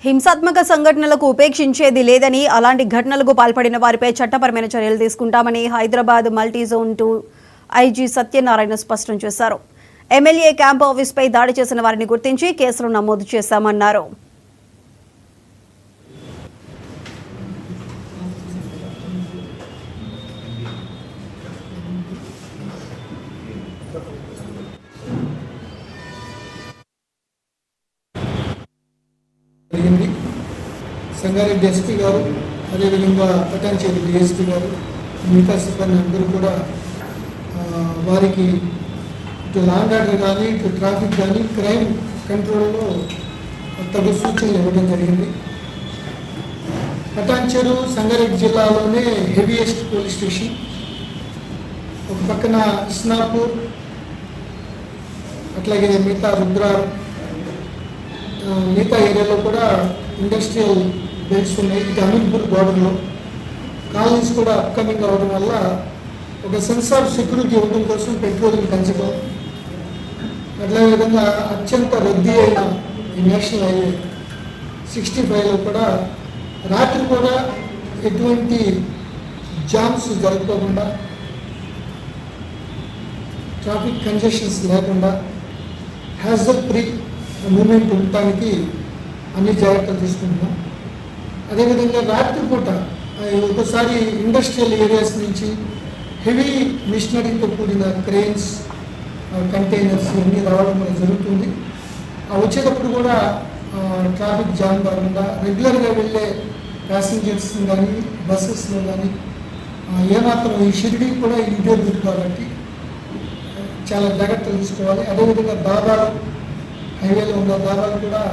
హింసాత్మక సంఘటనలకు ఉపేక్షించేది లేదని, అలాంటి ఘటనలకు పాల్పడిన వారిపై చట్టపరమైన చర్యలు తీసుకుంటామని Hyderabad multi zone 2 IG Satyanarayana స్పష్టం చేశారు. ఎమ్మెల్యే క్యాంప్ ఆఫీస్పై దాడి చేసిన వారిని గుర్తించి కేసులు నమోదు చేశామన్నారు. సంగారెడ్డి ఎస్పీ గారు, అదేవిధంగా పటాన్చేరు డిఎస్పీ గారు, మిగతా సిబ్బంది అందరూ కూడా వారికి ఇటు లాండ్ ఆర్డర్ కానీ, ఇటు ట్రాఫిక్ కానీ, క్రైమ్ కంట్రోల్లో తగు సూచనలు ఇవ్వడం జరిగింది. పటాన్చేరు సంగారెడ్డి జిల్లాలోనే హెవీయెస్ట్ పోలీస్ స్టేషన్. ఒక పక్కన ఇస్నాపూర్, అట్లాగే మిగతా రుద్రారం, మిగతా ఏరియాలో కూడా ఇండస్ట్రియల్ బెల్ట్స్ ఉన్నాయి. ఇటు అమీన్పూర్ బోర్డర్లో కాలనీస్ కూడా అప్కమింగ్ అవ్వడం వల్ల ఒక సెన్స్ ఆఫ్ సెక్యూరిటీ ఇవ్వడం కోసం పెట్రోలింగ్ పెంచడం, అదేవిధంగా అత్యంత రద్దీ అయిన ఈ నేషనల్ హైవే 65లో కూడా రాత్రి కూడా ఎటువంటి జామ్స్ జరగకుండా, ట్రాఫిక్ కంజెషన్స్ లేకుండా హ్యాజల్ ఫ్రీ మూమెంట్ ఉండటానికి అన్ని జాగ్రత్తలు తీసుకుంటున్నాం. అదేవిధంగా రాత్రిపూట ఒకసారి ఇండస్ట్రియల్ ఏరియాస్ నుంచి హెవీ మిషనరీతో కూడిన క్రెయిన్స్, కంటైనర్స్ ఇవన్నీ రావడం జరుగుతుంది. వచ్చేటప్పుడు కూడా ట్రాఫిక్ జామ్ కాకుండా రెగ్యులర్గా వెళ్ళే ప్యాసింజర్స్ కానీ, బస్సెస్లో కానీ ఏమాత్రం ఈ షిరిడీ కూడా ఇదే రూట్ కాబట్టి చాలా జాగ్రత్తలు తీసుకోవాలి. అదేవిధంగా దాదాలు, హైవేలో ఉన్న దాదాలు కూడా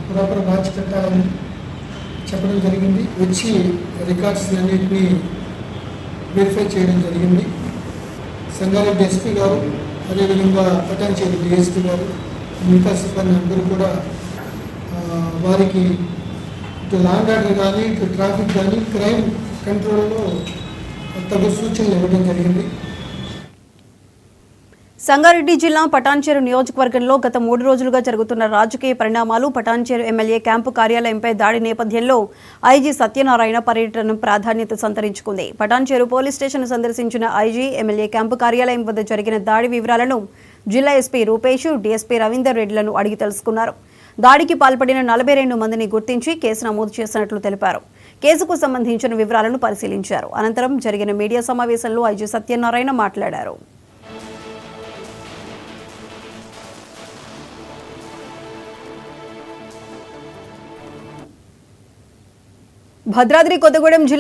ప్రాపర్ మార్చి పెట్టాలని చెప్పడం జరిగింది. వచ్చి రికార్డ్స్ అన్నింటినీ వెరిఫై చేయడం జరిగింది. సంగారెడ్డి ఎస్పీ గారు, అదేవిధంగా పటాన్చేరు డిఎస్పీ గారు, మిగతా సిబ్బంది అందరూ కూడా వారికి ఇటు లాండ్ ఆర్డర్ కానీ, ఇటు ట్రాఫిక్ కానీ, క్రైమ్ కంట్రోల్లో తగు సూచనలు ఇవ్వడం జరిగింది. సంగారెడ్డి జిల్లా పటాన్చేరు నియోజకవర్గంలో గత 3 రోజులుగా జరుగుతున్న రాజకీయ పరిణామాలు, పటాన్చేరు ఎమ్మెల్యే క్యాంపు కార్యాలయంపై దాడి నేపథ్యంలో ఐజీ సత్యనారాయణ పర్యటన ప్రాధాన్యత సంతరించుకుంది. పటాన్చేరు పోలీస్ స్టేషన్ సందర్శించిన ఐజీ ఎమ్మెల్యే క్యాంపు కార్యాలయం వద్ద జరిగిన దాడి వివరాలను జిల్లా ఎస్పీ రూపేష్, డీఎస్పీ రవీందర్ రెడ్డిలను అడిగి తెలుసుకున్నారు. దాడికి పాల్పడిన 42 మందిని గుర్తించి కేసు నమోదు చేసినట్లు తెలిపారు. కేసుకు సంబంధించిన వివరాలను పరిశీలించారు. అనంతరం జరిగిన మీడియా సమావేశంలో ఐజీ సత్యనారాయణ మాట్లాడారు. భద్రాద్రి కొత్తగూడెం జిల్లా